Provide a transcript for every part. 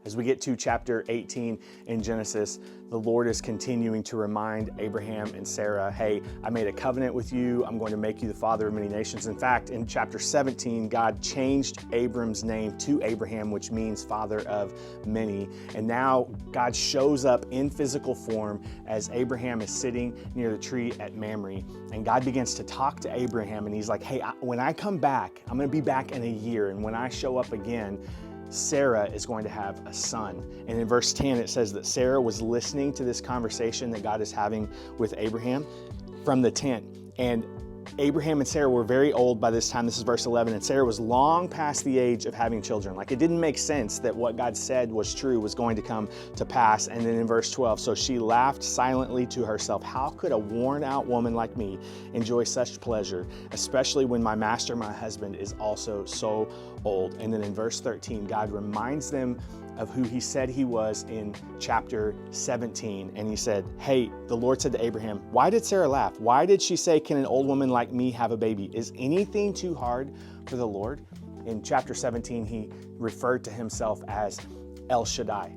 As we get to chapter 18 in Genesis, the Lord is continuing to remind Abraham and Sarah, hey, I made a covenant with you. I'm going to make you the father of many nations. In fact, in chapter 17, God changed Abram's name to Abraham, which means father of many. And now God shows up in physical form as Abraham is sitting near the tree at Mamre. And God begins to talk to Abraham, and he's like, hey, when I come back, I'm going to be back in a year. And when I show up again, Sarah is going to have a son. And in verse 10, it says that Sarah was listening to this conversation that God is having with Abraham from the tent. And Abraham and Sarah were very old by this time. This is verse 11. And Sarah was long past the age of having children. Like, it didn't make sense that what God said was true was going to come to pass. And then in verse 12, so she laughed silently to herself. How could a worn out woman like me enjoy such pleasure, especially when my master, my husband, is also so old? And then in verse 13, God reminds them of who he said he was in chapter 17. And he said, hey, the Lord said to Abraham, why did Sarah laugh? Why did she say, can an old woman like me have a baby? Is anything too hard for the Lord? In chapter 17, he referred to himself as El Shaddai,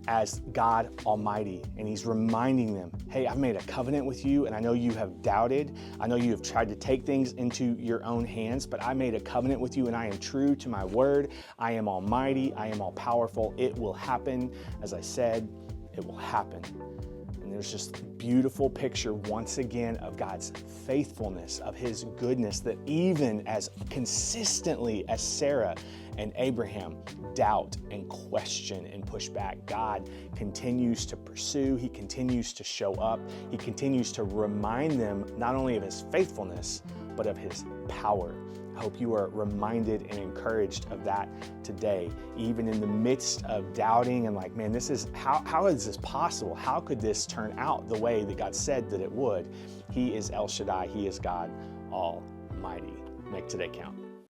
as God Almighty. And he's reminding them, hey, I've made a covenant with you, and I know you have doubted. I know you have tried to take things into your own hands, but I made a covenant with you, and I am true to my word. I am almighty. I am all powerful. It will happen. As I said, it will happen. And there's just a beautiful picture once again of God's faithfulness, of his goodness, that even as consistently as Sarah and Abraham doubt and question and push back, God continues to pursue. He continues to show up. He continues to remind them not only of his faithfulness, but of his power. I hope you are reminded and encouraged of that today, even in the midst of doubting and like, man, this is, how is this possible? How could this turn out the way that God said that it would? He is El Shaddai. He is God Almighty. Make today count.